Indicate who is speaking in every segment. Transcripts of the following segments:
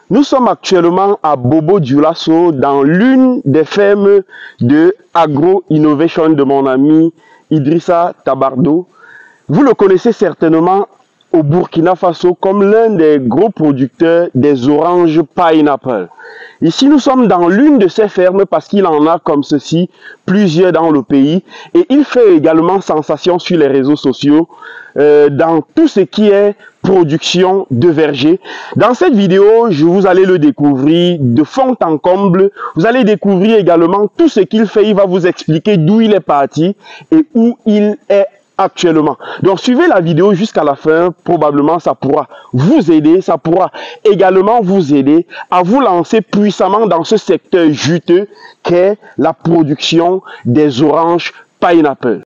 Speaker 1: Nous sommes actuellement à Bobo Dioulasso dans l'une des fermes de Agro Innovation de mon ami Idrissa Tabardo. Vous le connaissez certainement au Burkina Faso comme l'un des gros producteurs des oranges pineapple. Ici, nous sommes dans l'une de ces fermes parce qu'il en a comme ceci plusieurs dans le pays et il fait également sensation sur les réseaux sociaux dans tout ce qui est production de verger. Dans cette vidéo, vous allez le découvrir de fond en comble. Vous allez découvrir également tout ce qu'il fait. Il va vous expliquer d'où il est parti et où il est actuellement. Donc suivez la vidéo jusqu'à la fin, probablement ça pourra vous aider, ça pourra également vous aider à vous lancer puissamment dans ce secteur juteux qu'est la production des oranges pineapple.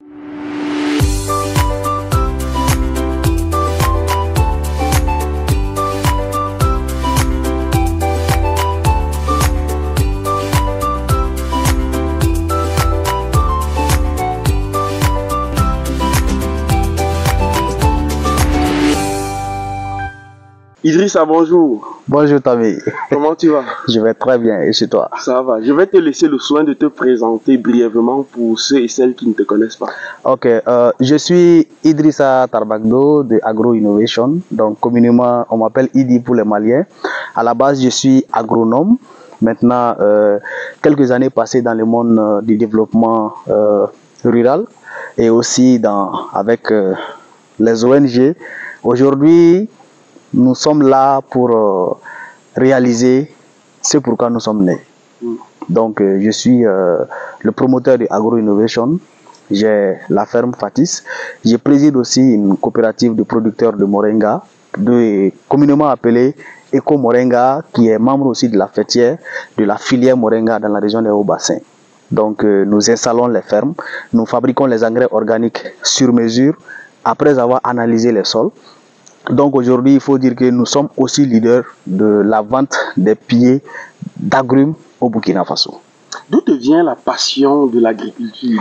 Speaker 1: Idrissa, bonjour.
Speaker 2: Bonjour Tammy.
Speaker 1: Comment tu vas?
Speaker 2: Je vais très bien, et chez toi?
Speaker 1: Ça va. Je vais te laisser le soin de te présenter brièvement pour ceux et celles qui ne te connaissent pas.
Speaker 2: Ok, je suis Idrissa Tabardo de Agro Innovation. Donc communément, on m'appelle Idi pour les Maliens. À la base, je suis agronome. Maintenant, quelques années passées dans le monde du développement rural et aussi avec les ONG. Aujourd'hui, nous sommes là pour réaliser ce pourquoi nous sommes nés. Donc, je suis le promoteur de Agro Innovation. J'ai la ferme Fatis. Je préside aussi une coopérative de producteurs de moringa, communément appelée Eco Moringa, qui est membre aussi de la fêtière de la filière moringa dans la région des Hauts-Bassins. Donc, nous installons les fermes, nous fabriquons les engrais organiques sur mesure après avoir analysé les sols. Donc aujourd'hui, il faut dire que nous sommes aussi leaders de la vente des pieds d'agrumes au Burkina Faso.
Speaker 1: D'où te vient la passion de l'agriculture?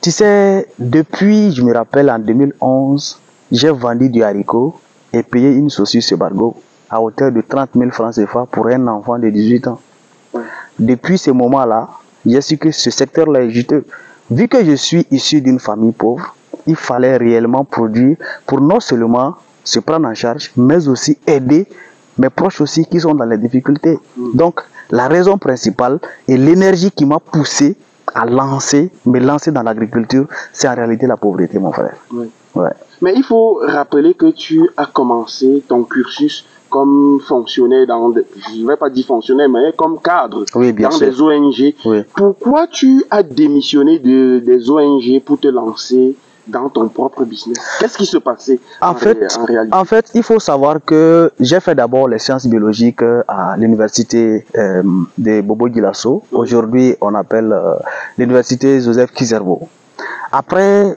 Speaker 2: Tu sais, depuis, je me rappelle, en 2011, j'ai vendu du haricot et payé une saucisse Bargo à hauteur de 30 000 francs CFA pour un enfant de 18 ans. Depuis ce moment-là, j'ai su que ce secteur-là est juteux. Vu que je suis issu d'une famille pauvre, il fallait réellement produire pour non seulement se prendre en charge, mais aussi aider mes proches aussi qui sont dans les difficultés. Donc, la raison principale et l'énergie qui m'a poussé à me lancer dans l'agriculture, c'est en réalité la pauvreté, mon frère.
Speaker 1: Oui. Ouais. Mais il faut rappeler que tu as commencé ton cursus comme fonctionnaire je ne vais pas dire fonctionnaire, mais comme cadre dans des ONG. Oui. Pourquoi tu as démissionné des ONG pour te lancer dans ton propre business? Qu'est-ce qui se passait en réalité?
Speaker 2: En fait, il faut savoir que j'ai fait d'abord les sciences biologiques à l'université de Bobo Dioulasso. Aujourd'hui, on appelle l'université Joseph Kizerbo. Après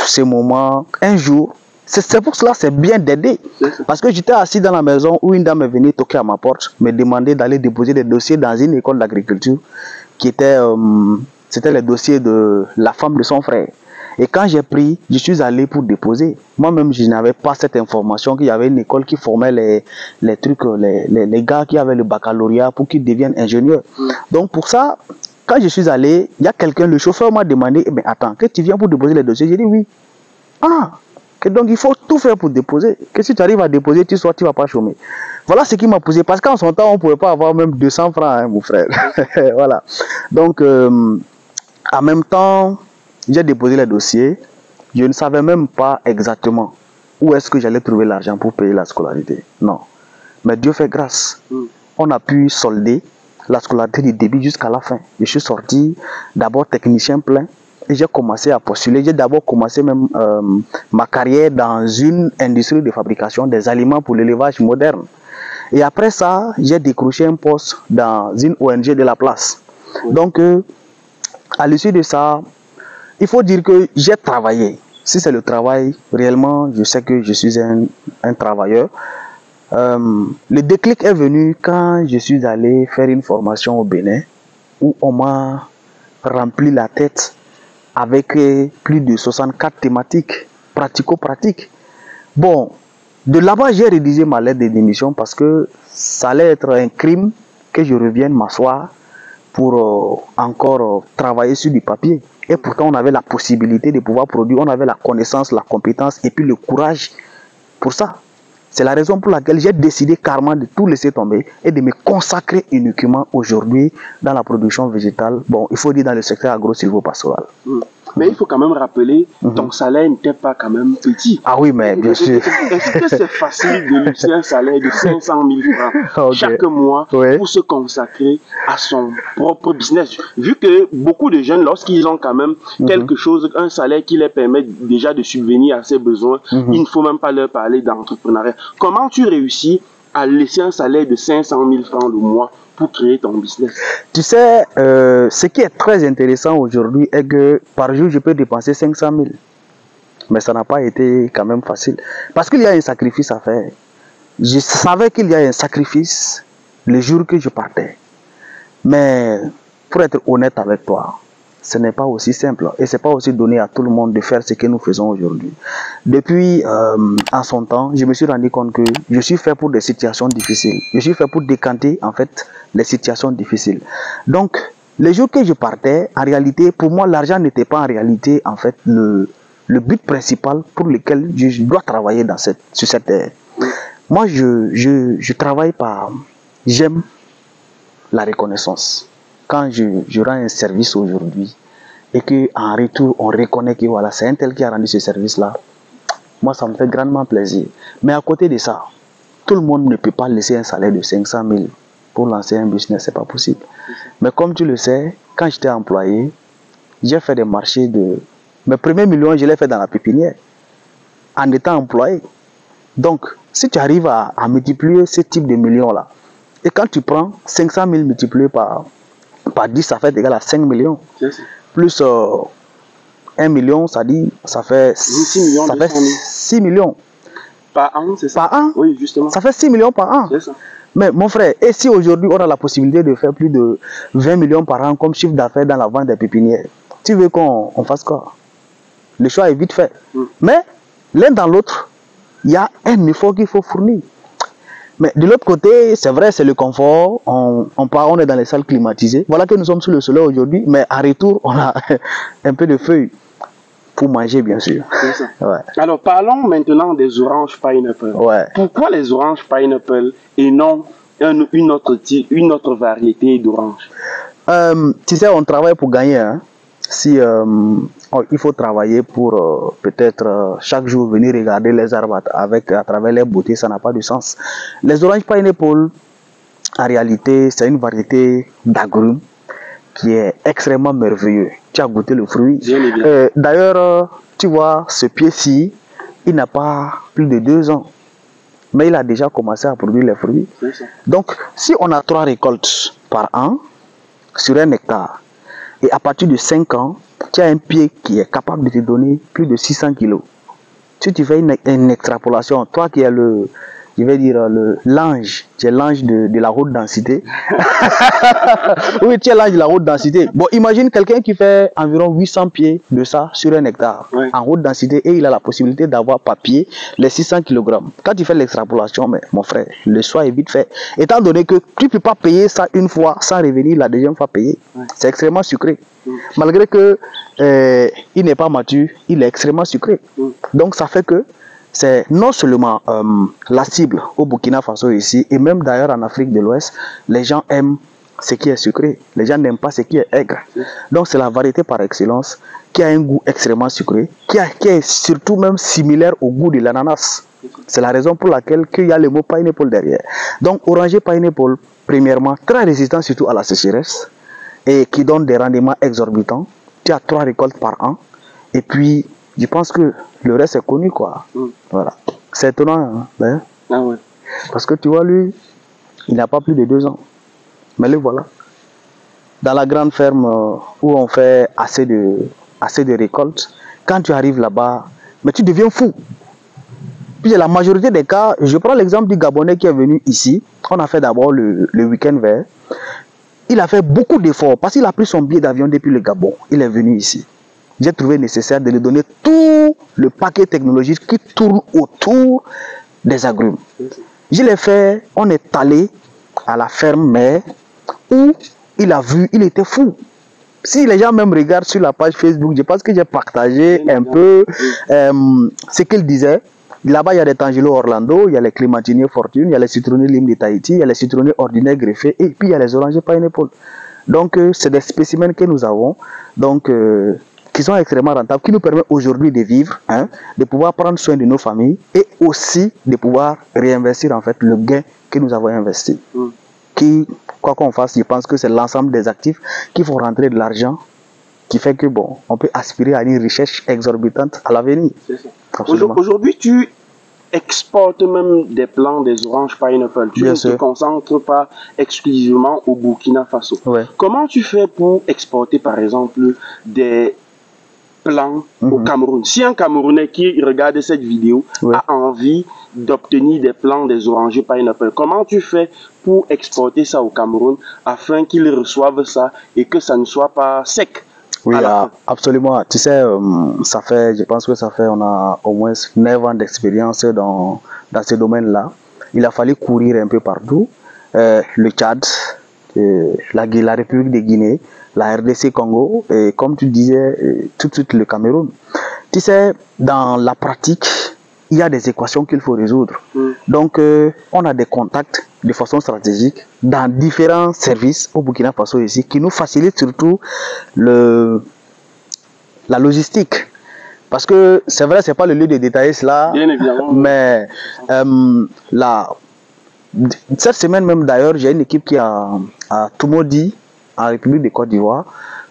Speaker 2: ce moment, un jour, c'est pour cela que c'est bien d'aider. Parce que j'étais assis dans la maison où une dame est venue toquer à ma porte, me demander d'aller déposer des dossiers dans une école d'agriculture qui était, c'était les dossiers de la femme de son frère. Et quand j'ai pris, je suis allé pour déposer. Moi-même, je n'avais pas cette information qu'il y avait une école qui formait les gars qui avaient le baccalauréat pour qu'ils deviennent ingénieurs. Donc pour ça, quand je suis allé, il y a quelqu'un, le chauffeur m'a demandé, mais attends, que tu viens pour déposer les dossiers? J'ai dit oui. Ah, que donc il faut tout faire pour déposer. Que si tu arrives à déposer, tu ne vas pas chômer. Voilà ce qui m'a posé. Parce qu'en son temps, on ne pouvait pas avoir même 200 francs, hein, mon frère. Voilà. Donc, en même temps, j'ai déposé les dossiers. Je ne savais même pas exactement où est-ce que j'allais trouver l'argent pour payer la scolarité. Non. Mais Dieu fait grâce. On a pu solder la scolarité du début jusqu'à la fin. Je suis sorti d'abord technicien plein et j'ai commencé à postuler. J'ai d'abord commencé même ma carrière dans une industrie de fabrication des aliments pour l'élevage moderne. Et après ça, j'ai décroché un poste dans une ONG de la place. Donc, à l'issue de ça, il faut dire que j'ai travaillé. Si c'est le travail, réellement, je sais que je suis un travailleur. Le déclic est venu quand je suis allé faire une formation au Bénin où on m'a rempli la tête avec plus de 64 thématiques pratico-pratiques. Bon, De là-bas, j'ai rédigé ma lettre de démission parce que ça allait être un crime que je revienne m'asseoir pour encore travailler sur du papier. Et pourtant, on avait la possibilité de pouvoir produire, on avait la connaissance, la compétence et puis le courage pour ça. C'est la raison pour laquelle j'ai décidé carrément de tout laisser tomber et de me consacrer uniquement aujourd'hui dans la production végétale. Bon, il faut dire dans le secteur agro-silvopastoral.
Speaker 1: Mais il faut quand même rappeler, ton salaire n'était pas quand même petit.
Speaker 2: Ah oui, mais bien sûr.
Speaker 1: Est-ce que c'est facile de lutter un salaire de 500 000 francs chaque mois pour se consacrer à son propre business? Vu que beaucoup de jeunes, lorsqu'ils ont quand même quelque chose, un salaire qui les permet déjà de subvenir à ses besoins, il ne faut même pas leur parler d'entrepreneuriat. Comment tu réussis à laisser un salaire de 500 000 francs le mois pour créer ton business?
Speaker 2: Tu sais, ce qui est très intéressant aujourd'hui est que par jour, je peux dépenser 500 000. Mais ça n'a pas été quand même facile. Parce qu'il y a un sacrifice à faire. Je savais qu'il y a un sacrifice le jour que je partais. Mais pour être honnête avec toi, ce n'est pas aussi simple. Et ce n'est pas aussi donné à tout le monde de faire ce que nous faisons aujourd'hui. Depuis en son temps, je me suis rendu compte que je suis fait pour des situations difficiles. Je suis fait pour décanter en fait les situations difficiles. Donc, les jours que je partais, en réalité, pour moi, l'argent n'était pas en réalité en fait le but principal pour lequel je dois travailler sur cette terre. Moi, je travaille par... J'aime la reconnaissance. Quand je rends un service aujourd'hui et qu'en retour, on reconnaît que voilà, c'est un tel qui a rendu ce service-là, moi, ça me fait grandement plaisir. Mais à côté de ça, tout le monde ne peut pas laisser un salaire de 500 000 pour lancer un business, c'est pas possible. Mais comme tu le sais, quand j'étais employé, j'ai fait des marchés de... Mes premiers millions, je les fait dans la pépinière, en étant employé. Donc, si tu arrives à multiplier ce type de millions-là, et quand tu prends 500 000 multiplié par 10, ça fait égal à 5 millions. Plus 1 million, ça fait 6 millions.
Speaker 1: Par an, c'est ça?
Speaker 2: Par an?
Speaker 1: Oui, justement.
Speaker 2: Ça fait 6 millions par an.
Speaker 1: C'est ça.
Speaker 2: Mais mon frère, et si aujourd'hui on a la possibilité de faire plus de 20 millions par an comme chiffre d'affaires dans la vente des pépinières, tu veux qu'on fasse quoi? Le choix est vite fait. Mais l'un dans l'autre, il y a un effort qu'il faut fournir. Mais de l'autre côté, c'est vrai, c'est le confort. On est dans les salles climatisées. Voilà que nous sommes sous le soleil aujourd'hui, mais en retour, on a un peu de feuilles pour manger, bien sûr.
Speaker 1: C'est ça. Ouais. Alors, parlons maintenant des oranges pineapple.
Speaker 2: Ouais.
Speaker 1: Pourquoi les oranges pineapple et non une autre variété d'oranges?
Speaker 2: Tu sais, on travaille pour gagner. Hein. Si il faut travailler pour peut-être chaque jour venir regarder les arbres à travers les beautés, ça n'a pas de sens. Les oranges pineapple, en réalité, c'est une variété d'agrumes qui est extrêmement merveilleux. Tu as goûté le fruit. D'ailleurs, tu vois, ce pied-ci, il n'a pas plus de 2 ans. Mais il a déjà commencé à produire les fruits. Donc, si on a 3 récoltes par an sur un hectare, et à partir de 5 ans, tu as un pied qui est capable de te donner plus de 600 kilos. Si tu fais une extrapolation, toi qui es l'ange, tu es l'ange de la haute densité. Oui, tu es l'ange de la haute densité. Bon, imagine quelqu'un qui fait environ 800 pieds de ça sur un hectare en haute densité et il a la possibilité d'avoir par pied les 600 kg. Quand tu fais l'extrapolation, mais mon frère, le choix est vite fait. Étant donné que tu ne peux pas payer ça une fois sans revenir la deuxième fois payer. C'est extrêmement sucré. Malgré que il n'est pas mature, il est extrêmement sucré. Donc ça fait que c'est non seulement la cible au Burkina Faso ici, et même d'ailleurs en Afrique de l'Ouest, les gens aiment ce qui est sucré. Les gens n'aiment pas ce qui est aigre. Donc c'est la variété par excellence qui a un goût extrêmement sucré, qui est surtout même similaire au goût de l'ananas. C'est la raison pour laquelle il y a le mot pineapple derrière. Donc oranger pineapple, premièrement, très résistant surtout à la sécheresse, et qui donne des rendements exorbitants. Tu as 3 récoltes par an, et puis je pense que le reste est connu, quoi. Voilà. C'est étonnant, hein?
Speaker 1: Ah ouais.
Speaker 2: Parce que tu vois, lui, il n'a pas plus de 2 ans. Mais le voilà. Dans la grande ferme où on fait assez de récoltes, quand tu arrives là-bas, mais tu deviens fou. Puis la majorité des cas, je prends l'exemple du Gabonais qui est venu ici. On a fait d'abord le week-end vert. Il a fait beaucoup d'efforts parce qu'il a pris son billet d'avion depuis le Gabon. Il est venu ici. J'ai trouvé nécessaire de lui donner tout le paquet technologique qui tourne autour des agrumes. Je l'ai fait, on est allé à la ferme mère où il a vu, il était fou. Si les gens même regardent sur la page Facebook, je pense que j'ai partagé un peu ce qu'il disait. Là-bas, il y a les Tangelo Orlando, il y a les Clémentiniers Fortune, il y a les citronniers Lime de Tahiti, il y a les citronniers ordinaires greffés et puis il y a les orangers Pineapple. Donc, c'est des spécimens que nous avons, donc, qui sont extrêmement rentables, qui nous permettent aujourd'hui de vivre, hein, de pouvoir prendre soin de nos familles et aussi de pouvoir réinvestir en fait le gain que nous avons investi. Qui, quoi qu'on fasse, je pense que c'est l'ensemble des actifs qui font rentrer de l'argent, qui fait que bon, on peut aspirer à une richesse exorbitante à l'avenir.
Speaker 1: Aujourd'hui, tu exportes même des plants des oranges pineapple. Tu ne te concentres pas exclusivement au Burkina Faso.
Speaker 2: Ouais.
Speaker 1: Comment tu fais pour exporter, par exemple, des plants au Cameroun? Si un Camerounais qui regarde cette vidéo a envie d'obtenir des plants des orangers pineapple, comment tu fais pour exporter ça au Cameroun afin qu'ils reçoivent ça et que ça ne soit pas sec?
Speaker 2: Oui, absolument. Tu sais, ça fait, je pense que ça fait, on a au moins 9 ans d'expérience dans ce domaine-là. Il a fallu courir un peu partout. Le Tchad, la République de Guinée, la RDC Congo, et comme tu disais, tout de suite le Cameroun. Tu sais, dans la pratique, il y a des équations qu'il faut résoudre. Donc, on a des contacts de façon stratégique dans différents services au Burkina Faso ici qui nous facilitent surtout la logistique. Parce que c'est vrai, c'est pas le lieu de détailler cela, bien évidemment, mais cette semaine même d'ailleurs, j'ai une équipe qui est à Tumodi, en République de Côte d'Ivoire,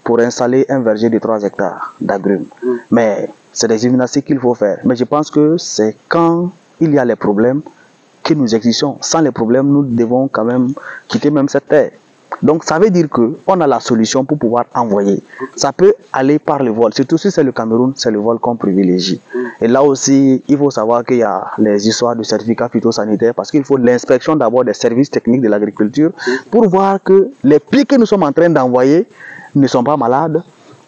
Speaker 2: pour installer un verger de 3 hectares d'agrumes. Mais c'est des gymnastiques qu'il faut faire. Mais je pense que c'est quand il y a les problèmes que nous existons. Sans les problèmes, nous devons quand même quitter même cette terre. Donc ça veut dire qu'on a la solution pour pouvoir envoyer. Ça peut aller par le vol. Surtout si c'est le Cameroun, c'est le vol qu'on privilégie. Et là aussi, il faut savoir qu'il y a les histoires de certificats phytosanitaires parce qu'il faut l'inspection d'abord des services techniques de l'agriculture pour voir que les plis que nous sommes en train d'envoyer ne sont pas malades,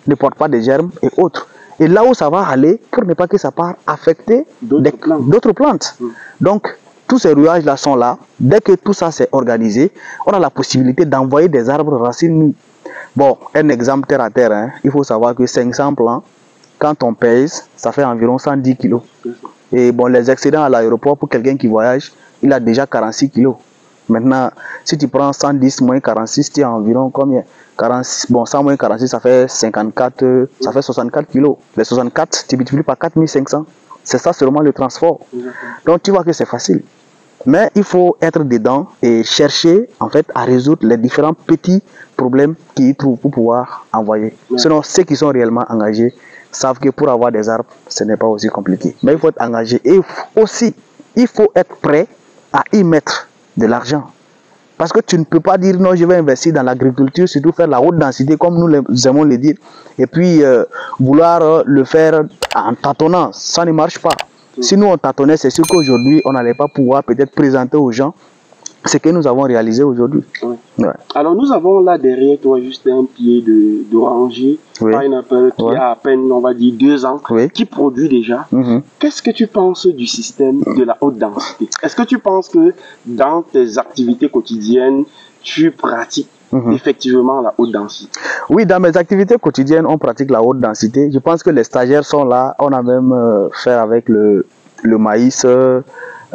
Speaker 2: ne portent pas de germes et autres. Et là où ça va aller, pour ne pas que ça parte affecter d'autres plantes. Donc, tous ces rouages-là sont là. Dès que tout ça s'est organisé, on a la possibilité d'envoyer des arbres racines nus. Bon, un exemple terre à terre, hein. Il faut savoir que 500 plants, quand on pèse, ça fait environ 110 kilos. Et bon, les excédents à l'aéroport, pour quelqu'un qui voyage, il a déjà 46 kilos. Maintenant, si tu prends 110 moins 46, tu as environ combien? 46, bon, 100 moins 46, ça fait 54, ça fait 64 kilos. Les 64, tu multiplies par 4500. C'est ça seulement le transport. Donc, tu vois que c'est facile. Mais il faut être dedans et chercher en fait à résoudre les différents petits problèmes qu'ils y trouvent pour pouvoir envoyer. Sinon, ceux qui sont réellement engagés savent que pour avoir des arbres, ce n'est pas aussi compliqué. Mais il faut être engagé et aussi, il faut être prêt à y mettre de l'argent. Parce que tu ne peux pas dire non, je vais investir dans l'agriculture, surtout faire la haute densité comme nous aimons le dire, et puis vouloir le faire en tâtonnant, ça ne marche pas. Si nous on tâtonnait, c'est sûr qu'aujourd'hui on n'allait pas pouvoir peut-être présenter aux gens ce que nous avons réalisé aujourd'hui.
Speaker 1: Alors nous avons là derrière toi juste un pied d'oranger, pineapple qui a à peine, on va dire, 2 ans, qui produit déjà. Qu'est-ce que tu penses du système de la haute densité? Est-ce que tu penses que dans tes activités quotidiennes, tu pratiques effectivement la haute densité?
Speaker 2: Oui, dans mes activités quotidiennes, on pratique la haute densité. Je pense que les stagiaires sont là. On a même fait avec le maïs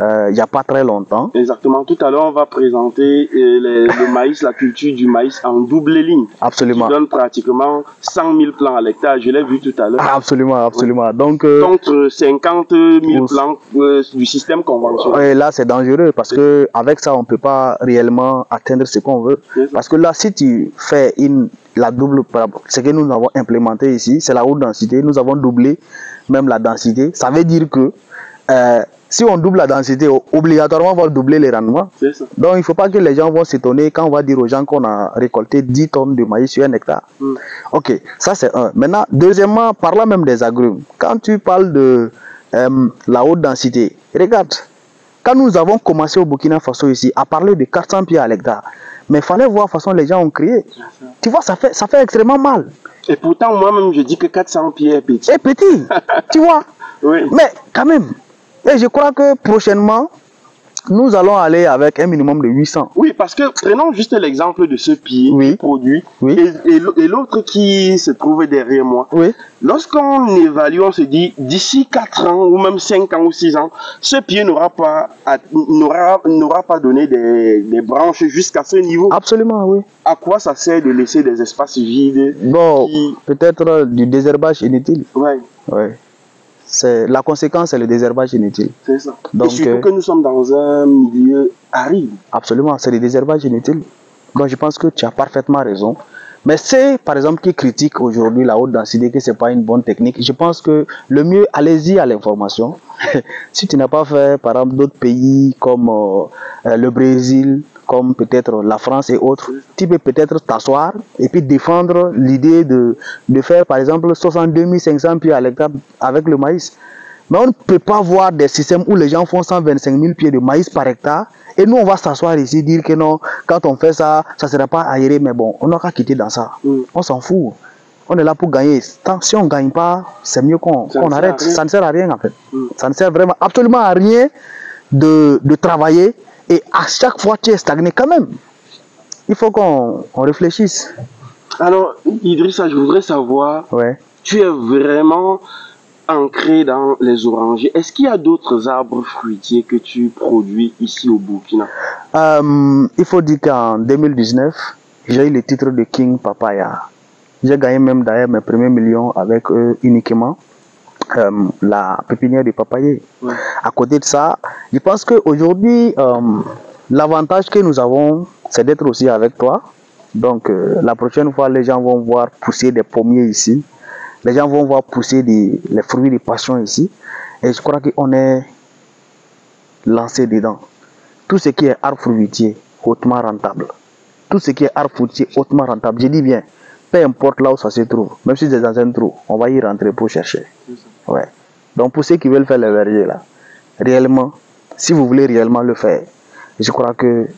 Speaker 2: il n'y a pas très longtemps.
Speaker 1: Exactement. Tout à l'heure, on va présenter le maïs, la culture du maïs en double ligne.
Speaker 2: Absolument.
Speaker 1: Qui donne pratiquement 100 000 plants à l'hectare. Je l'ai vu tout à l'heure.
Speaker 2: Absolument, absolument. Donc,
Speaker 1: contre 50 000 plants du système conventionnel.
Speaker 2: Et là, c'est dangereux parce que avec ça, on ne peut pas réellement atteindre ce qu'on veut. Parce que là, si tu fais la double, ce que nous avons implémenté ici, c'est la haute densité. Nous avons doublé même la densité. Ça veut dire que si on double la densité, obligatoirement, on va doubler les rendements. Donc, il ne faut pas que les gens vont s'étonner quand on va dire aux gens qu'on a récolté 10 tonnes de maïs sur 1 hectare. Ok, ça c'est un. Maintenant, deuxièmement, parlant même des agrumes, quand tu parles de la haute densité, regarde, quand nous avons commencé au Burkina Faso ici à parler de 400 pieds à l'hectare, mais il fallait voir la façon dont les gens ont crié. Tu vois, ça fait extrêmement mal.
Speaker 1: Et pourtant, moi-même, je dis que 400 pieds est petit.
Speaker 2: C'est petit, tu vois. Mais quand même, Et je crois que prochainement, nous allons aller avec un minimum de 800.
Speaker 1: Oui, parce que prenons juste l'exemple de ce pied
Speaker 2: Oui.
Speaker 1: produit
Speaker 2: Oui.
Speaker 1: et l'autre qui se trouve derrière moi.
Speaker 2: Oui.
Speaker 1: Lorsqu'on évalue, on se dit d'ici 4 ans ou même 5 ans ou 6 ans, ce pied n'aura pas donné des branches jusqu'à ce niveau.
Speaker 2: Absolument, oui.
Speaker 1: À quoi ça sert de laisser des espaces vides?
Speaker 2: Bon, peut-être du désherbage inutile.
Speaker 1: Ouais.
Speaker 2: Ouais. La conséquence, c'est le désherbage inutile.
Speaker 1: C'est ça.
Speaker 2: Donc,
Speaker 1: et surtout que nous sommes dans un milieu aride.
Speaker 2: Absolument, c'est le désherbage inutile. Donc je pense que tu as parfaitement raison. Mais c'est, par exemple, qui critique aujourd'hui la haute densité, que ce n'est pas une bonne technique. Je pense que le mieux, allez-y à l'information. Si tu n'as pas fait, par exemple, d'autres pays comme le Brésil, comme peut-être la France et autres, tu peux peut-être t'asseoir et puis défendre l'idée de faire, par exemple, 62 500 pieds à l'hectare avec le maïs. Mais on ne peut pas voir des systèmes où les gens font 125 000 pieds de maïs par hectare. Et nous, on va s'asseoir ici, dire que non, quand on fait ça, ça ne sera pas aéré. Mais bon, on n'a qu'à quitter dans ça. On s'en fout. On est là pour gagner. Si on ne gagne pas, c'est mieux qu'on arrête. Ça ne sert à rien, en fait. Ça ne sert vraiment absolument à rien de travailler. Et à chaque fois, tu es stagné quand même. Il faut qu'on réfléchisse.
Speaker 1: Alors, Idrissa, je voudrais savoir,
Speaker 2: Ouais.
Speaker 1: Tu es vraiment ancré dans les orangers. Est-ce qu'il y a d'autres arbres fruitiers que tu produis ici au Burkina?
Speaker 2: Il faut dire qu'en 2019, j'ai eu le titre de King Papaya. J'ai gagné même d'ailleurs mes premiers millions avec eux uniquement. La pépinière de papayer. Ouais. À côté de ça, je pense qu'aujourd'hui, l'avantage que nous avons, c'est d'être aussi avec toi. Donc, la prochaine fois, les gens vont voir pousser des pommiers ici. Les gens vont voir pousser les fruits de passion ici. Et je crois qu'on est lancé dedans. Tout ce qui est arbre fruitier, hautement rentable. Tout ce qui est arbre fruitier, hautement rentable. Je dis bien, peu importe là où ça se trouve, même si c'est dans un trou, on va y rentrer pour chercher. Ouais. Donc pour ceux qui veulent faire le verger là, réellement, si vous voulez réellement le faire, je crois que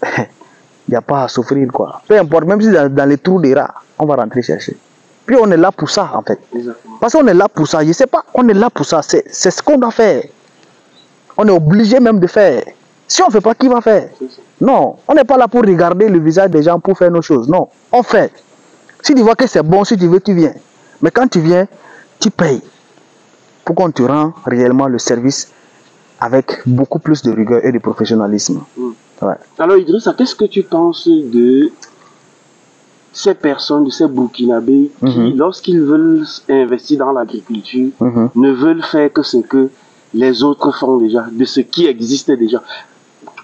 Speaker 2: il n'y a pas à souffrir quoi. Peu importe, même si dans les trous des rats, on va rentrer chercher. Puis on est là pour ça en fait. Exactement. Parce qu'on est là pour ça. Je sais pas, on est là pour ça. C'est ce qu'on doit faire. On est obligé même de faire. Si on ne fait pas, qui va faire? Non, on n'est pas là pour regarder le visage des gens pour faire nos choses. Non, on fait. Si tu vois que c'est bon, si tu veux, tu viens. Mais quand tu viens, tu payes. Pour qu'on te rende réellement le service avec beaucoup plus de rigueur et de professionnalisme. Ouais.
Speaker 1: Alors Idrissa, qu'est-ce que tu penses de ces personnes, de ces Burkinabés qui, lorsqu'ils veulent investir dans l'agriculture, ne veulent faire que ce que les autres font déjà, de ce qui existe déjà?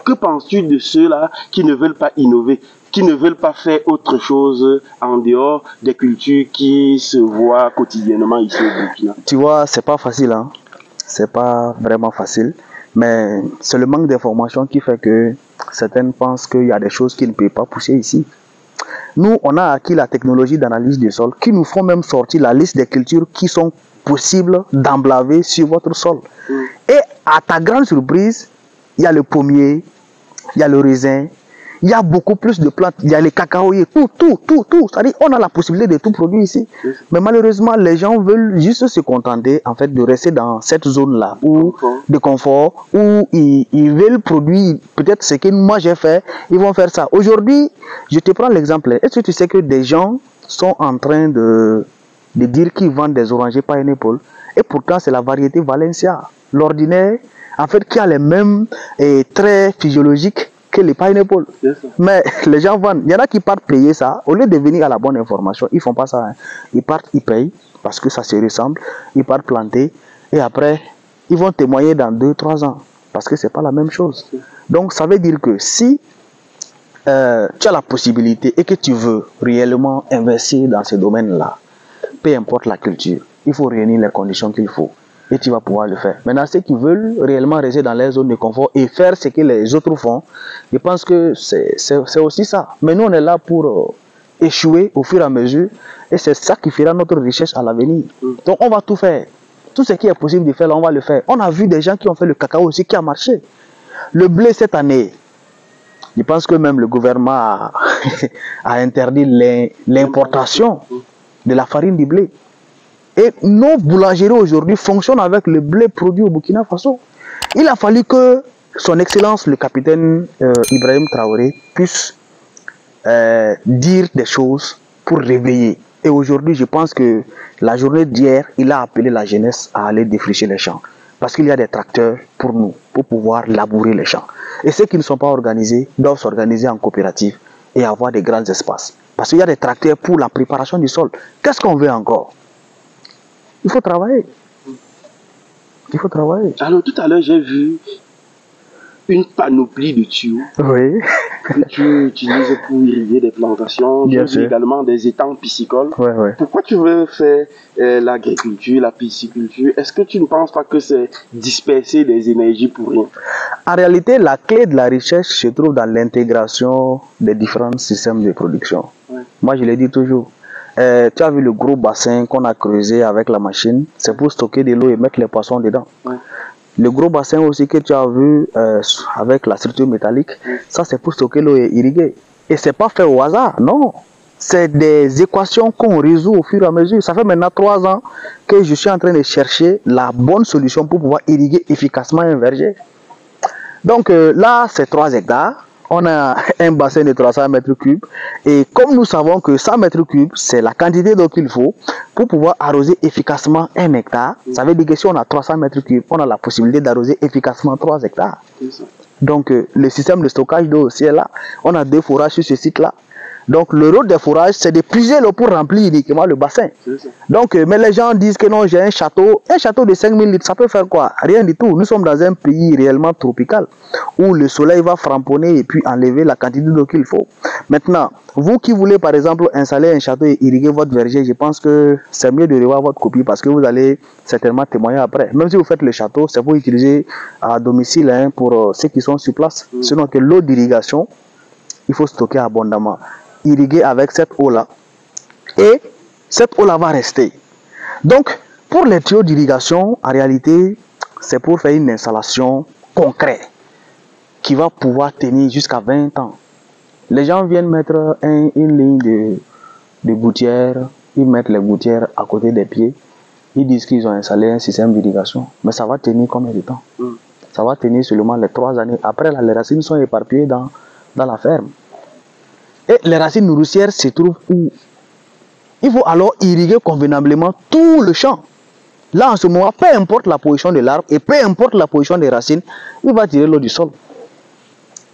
Speaker 1: Que penses-tu de ceux-là qui ne veulent pas innover, qui ne veulent pas faire autre chose en dehors des cultures qui se voient quotidiennement ici au Burkina?
Speaker 2: Tu vois, c'est pas facile, hein. C'est pas vraiment facile, mais c'est le manque d'information qui fait que certaines pensent qu'il y a des choses qui ne peuvent pas pousser ici. Nous, on a acquis la technologie d'analyse du sol qui nous font même sortir la liste des cultures qui sont possibles d'emblaver sur votre sol. Et à ta grande surprise, il y a le pommier, il y a le raisin, il y a beaucoup plus de plantes, il y a les cacaoyers, tout. C'est-à-dire on a la possibilité de tout produire ici. Mais malheureusement, les gens veulent juste se contenter en fait de rester dans cette zone-là de confort, où ils veulent produire peut-être ce que moi j'ai fait, ils vont faire ça. Aujourd'hui, je te prends l'exemple. Est-ce que tu sais que des gens sont en train de dire qu'ils vendent des orangers pineapple et pourtant c'est la variété Valencia, l'ordinaire, en fait, qui a les mêmes traits physiologiques que les pineapple. Mais les gens vendent. Il y en a qui partent payer ça. Au lieu de venir à la bonne information, ils ne font pas ça. Hein. Ils partent, ils payent parce que ça se ressemble. Ils partent planter et après, ils vont témoigner dans 2-3 ans parce que ce n'est pas la même chose. Donc, ça veut dire que si tu as la possibilité et que tu veux réellement investir dans ce domaine-là, peu importe la culture, il faut réunir les conditions qu'il faut. Et tu vas pouvoir le faire. Maintenant, ceux qui veulent réellement rester dans leur zone de confort et faire ce que les autres font, je pense que c'est aussi ça. Mais nous, on est là pour échouer au fur et à mesure. Et c'est ça qui fera notre richesse à l'avenir. Donc, on va tout faire. Tout ce qui est possible de faire, là, on va le faire. On a vu des gens qui ont fait le cacao aussi, qui a marché. Le blé cette année, je pense que même le gouvernement a interdit l'importation de la farine du blé. Et nos boulangeries aujourd'hui fonctionnent avec le blé produit au Burkina Faso. Il a fallu que son Excellence, le capitaine Ibrahim Traoré, puisse dire des choses pour réveiller. Et aujourd'hui, je pense que la journée d'hier, il a appelé la jeunesse à aller défricher les champs. Parce qu'il y a des tracteurs pour nous, pour pouvoir labourer les champs. Et ceux qui ne sont pas organisés doivent s'organiser en coopérative et avoir des grands espaces. Parce qu'il y a des tracteurs pour la préparation du sol. Qu'est-ce qu'on veut encore? Il faut travailler. Il faut travailler.
Speaker 1: Alors tout à l'heure, j'ai vu une panoplie de tuyaux
Speaker 2: Oui.
Speaker 1: que tu utilises pour irriguer des plantations.
Speaker 2: Bien
Speaker 1: J'ai vu
Speaker 2: sûr.
Speaker 1: également des étangs piscicoles.
Speaker 2: Ouais, ouais.
Speaker 1: Pourquoi tu veux faire l'agriculture, la pisciculture? Est-ce que tu ne penses pas que c'est disperser des énergies pour rien?
Speaker 2: En réalité, la clé de la richesse se trouve dans l'intégration des différents systèmes de production.
Speaker 1: Ouais.
Speaker 2: Moi, je l'ai dit toujours. Tu as vu le gros bassin qu'on a creusé avec la machine, c'est pour stocker de l'eau et mettre les poissons dedans.
Speaker 1: Ouais.
Speaker 2: Le gros bassin aussi que tu as vu avec la structure métallique, ça c'est pour stocker l'eau et irriguer. Et c'est pas fait au hasard, non. C'est des équations qu'on résout au fur et à mesure. Ça fait maintenant 3 ans que je suis en train de chercher la bonne solution pour pouvoir irriguer efficacement un verger. Donc là, c'est 3 hectares. On a un bassin de 300 mètres cubes. Et comme nous savons que 100 mètres cubes, c'est la quantité d'eau qu'il faut pour pouvoir arroser efficacement 1 hectare. Ça veut dire que si on a 300 mètres cubes, on a la possibilité d'arroser efficacement 3 hectares. Donc le système de stockage d'eau aussi est là. On a 2 forages sur ce site-là. Donc le rôle des forages, c'est de puiser l'eau pour remplir uniquement le bassin. Donc, mais les gens disent que non, j'ai un château de 5000 litres, ça peut faire quoi? Rien du tout. Nous sommes dans un pays réellement tropical où le soleil va framponner et puis enlever la quantité d'eau qu'il faut. Maintenant, vous qui voulez par exemple installer un château et irriguer votre verger, je pense que c'est mieux de revoir votre copie parce que vous allez certainement témoigner après. Même si vous faites le château, c'est pour utiliser à domicile hein, pour ceux qui sont sur place. Sinon que l'eau d'irrigation, il faut stocker abondamment. Irriguer avec cette eau-là. Et cette eau-là va rester. Donc, pour les tuyaux d'irrigation, en réalité, c'est pour faire une installation concrète qui va pouvoir tenir jusqu'à 20 ans. Les gens viennent mettre une ligne de gouttières, ils mettent les gouttières à côté des pieds, ils disent qu'ils ont installé un système d'irrigation. Mais ça va tenir combien de temps? Ça va tenir seulement les 3 années. Après, là, les racines sont éparpillées dans la ferme. Et les racines nourricières se trouvent où? Il faut alors irriguer convenablement tout le champ. Là, en ce moment, peu importe la position de l'arbre et peu importe la position des racines, il va tirer l'eau du sol.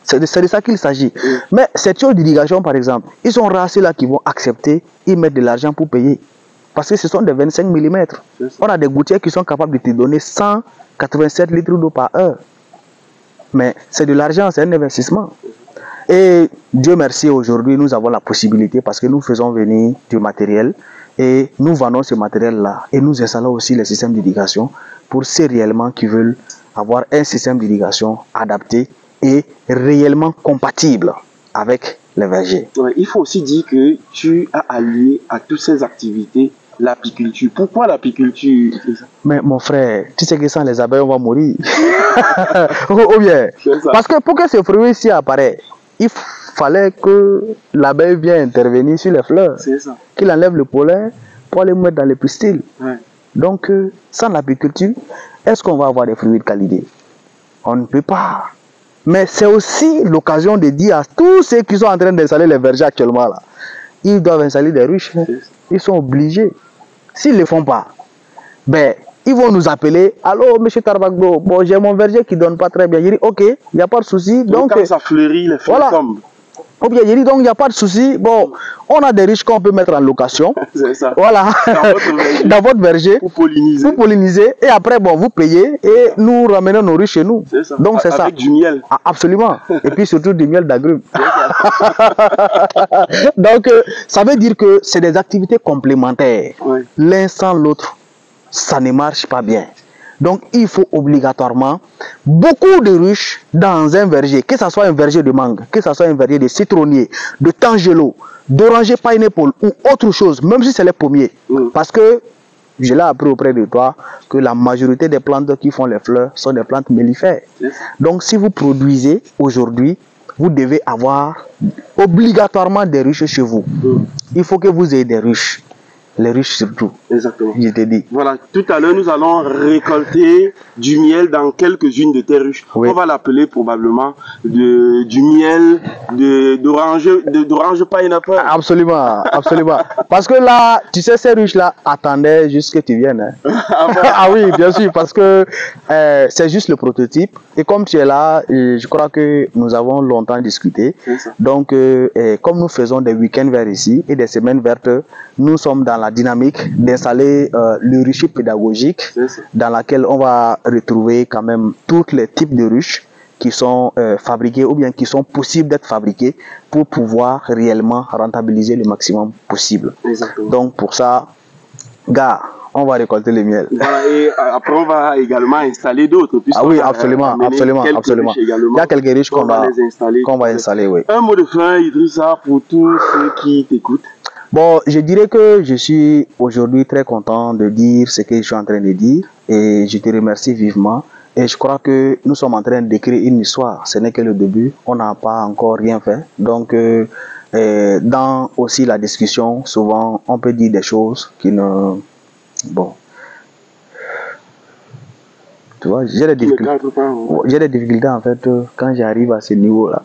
Speaker 2: C'est de ça qu'il s'agit. Mais ces tuyaux d'irrigation, par exemple, ils sont rares ceux-là qui vont accepter, ils mettent de l'argent pour payer. Parce que ce sont des 25 mm. On a des gouttières qui sont capables de te donner 187 litres d'eau par heure. Mais c'est de l'argent, c'est un investissement. Et Dieu merci, aujourd'hui, nous avons la possibilité parce que nous faisons venir du matériel et nous vendons ce matériel-là et nous installons aussi les systèmes d'irrigation pour ceux réellement qui veulent avoir un système d'irrigation adapté et réellement compatible avec les vergers.
Speaker 1: Ouais, il faut aussi dire que tu as allié à toutes ces activités l'apiculture. Pourquoi l'apiculture?
Speaker 2: Mais mon frère, tu sais que sans les abeilles, on va mourir. Ou bien, parce que pour que ce fruit-ci apparaisse, il fallait que l'abeille vienne intervenir sur les fleurs, qu'il enlève le pollen pour aller mettre dans les pistils. Ouais. Donc, sans l'apiculture, est-ce qu'on va avoir des fruits de qualité? On ne peut pas. Mais c'est aussi l'occasion de dire à tous ceux qui sont en train d'installer les vergers actuellement, là, ils doivent installer des ruches. Ils sont obligés. S'ils ne le font pas, ben, ils vont nous appeler. Allô, monsieur Tarbagdo, bon, j'ai mon verger qui ne donne pas très bien. Il dit, ok, il n'y a pas de souci. Donc,
Speaker 1: quand ça fleurit, les fleurs tombent.
Speaker 2: Ou bien, il dit, donc, il n'y a pas de souci. Bon, on a des riches qu'on peut mettre en location.
Speaker 1: C'est ça.
Speaker 2: Voilà. Dans votre verger.
Speaker 1: Pour polliniser.
Speaker 2: Pour polliniser. Et après, bon, vous payez et nous ramenons nos riches chez nous.
Speaker 1: C'est ça.
Speaker 2: Donc, c'est ça.
Speaker 1: Avec du miel.
Speaker 2: Ah, absolument. Et puis, surtout du miel d'agrumes. Donc, ça veut dire que c'est des activités complémentaires. Oui. L'un sans l'autre, ça ne marche pas bien. Donc, il faut obligatoirement beaucoup de ruches dans un verger, que ce soit un verger de mangue, que ce soit un verger de citronnier, de tangelo, d'oranger pineapple ou autre chose, même si c'est les pommiers. Parce que, je l'ai appris auprès de toi, que la majorité des plantes qui font les fleurs sont des plantes mellifères. Donc, si vous produisez aujourd'hui, vous devez avoir obligatoirement des ruches chez vous. Il faut que vous ayez des ruches. les riches surtout.
Speaker 1: Exactement.
Speaker 2: Je t'ai dit.
Speaker 1: Voilà, tout à l'heure, nous allons récolter du miel dans quelques-unes de tes ruches.
Speaker 2: Oui.
Speaker 1: On va l'appeler probablement du miel d'orange pineapple.
Speaker 2: Absolument, absolument. Parce que là, tu sais, ces ruches-là attendaient juste que tu viennes. Hein. Ah oui, bien sûr, parce que c'est juste le prototype. Et comme tu es là, je crois que nous avons longtemps discuté. Donc, comme nous faisons des week-ends verts ici et des semaines vertes, nous sommes dans la dynamique d'installer le rucher pédagogique dans laquelle on va retrouver quand même tous les types de ruches qui sont fabriqués ou bien qui sont possibles d'être fabriqués pour pouvoir réellement rentabiliser le maximum possible.
Speaker 1: Exactement.
Speaker 2: Donc pour ça, gars, on va récolter le miel.
Speaker 1: Voilà, et après on va également installer d'autres.
Speaker 2: Ah oui, absolument, absolument, absolument. Il y a quelques riches qu'on va installer, oui.
Speaker 1: Un mot de fin, Idrissa, pour tous ceux qui t'écoutent.
Speaker 2: Bon, je dirais que je suis aujourd'hui très content de dire ce que je suis en train de dire et je te remercie vivement. Et je crois que nous sommes en train d'écrire une histoire. Ce n'est que le début. On n'a pas encore rien fait. Donc, dans aussi la discussion, souvent, on peut dire des choses qui ne... Bon. Tu vois, j'ai des difficultés en fait quand j'arrive à ce niveau-là.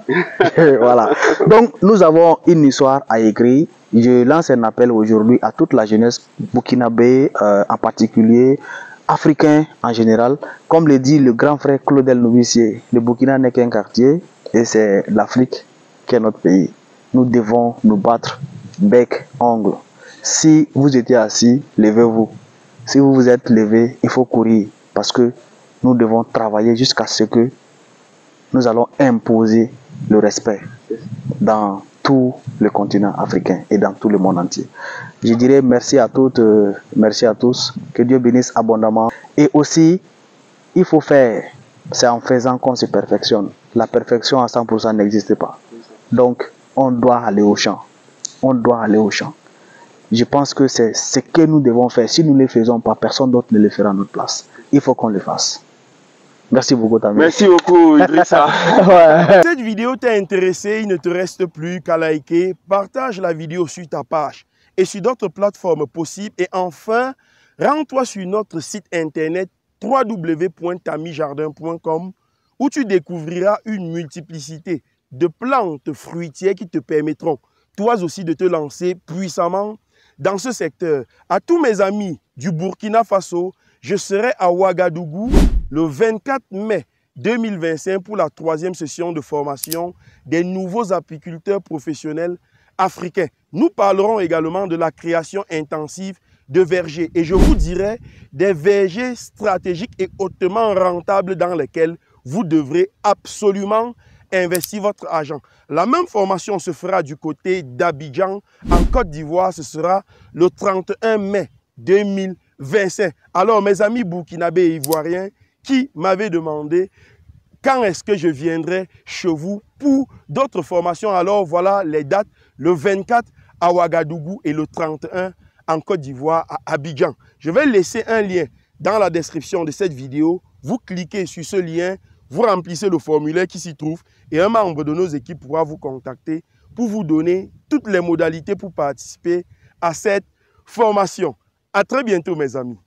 Speaker 2: Voilà. Donc, nous avons une histoire à écrire. Je lance un appel aujourd'hui à toute la jeunesse burkinabé, en particulier africain en général. Comme le dit le grand frère Claudel Novissier, le Burkina n'est qu'un quartier et c'est l'Afrique qui est notre pays. Nous devons nous battre bec, ongle. Si vous étiez assis, levez-vous. Si vous vous êtes levé, il faut courir parce que nous devons travailler jusqu'à ce que nous allons imposer le respect dans tout le continent africain et dans tout le monde entier. Je dirais merci à toutes, merci à tous, que Dieu bénisse abondamment. Et aussi, il faut faire, c'est en faisant qu'on se perfectionne. La perfection à 100% n'existe pas. Donc, on doit aller au champ. On doit aller au champ. Je pense que c'est ce que nous devons faire. Si nous ne le faisons pas, personne d'autre ne le fera à notre place. Il faut qu'on le fasse. Merci beaucoup, Tamir.
Speaker 1: Merci beaucoup, Idrissa.
Speaker 3: Ouais. Cette vidéo t'a intéressé, il ne te reste plus qu'à liker. Partage la vidéo sur ta page et sur d'autres plateformes possibles. Et enfin, rends-toi sur notre site internet www.tamijardin.com où tu découvriras une multiplicité de plantes fruitières qui te permettront, toi aussi, de te lancer puissamment dans ce secteur. À tous mes amis du Burkina Faso, je serai à Ouagadougou le 24 mai 2025 pour la 3e session de formation des nouveaux apiculteurs professionnels africains. Nous parlerons également de la création intensive de vergers et je vous dirai des vergers stratégiques et hautement rentables dans lesquels vous devrez absolument investir votre argent. La même formation se fera du côté d'Abidjan en Côte d'Ivoire. Ce sera le 31 mai 2025. Alors mes amis burkinabés et ivoiriens qui m'avaient demandé quand est-ce que je viendrai chez vous pour d'autres formations, alors voilà les dates, le 24 à Ouagadougou et le 31 en Côte d'Ivoire à Abidjan. Je vais laisser un lien dans la description de cette vidéo. Vous cliquez sur ce lien, vous remplissez le formulaire qui s'y trouve et un membre de nos équipes pourra vous contacter pour vous donner toutes les modalités pour participer à cette formation. À très bientôt mes amis.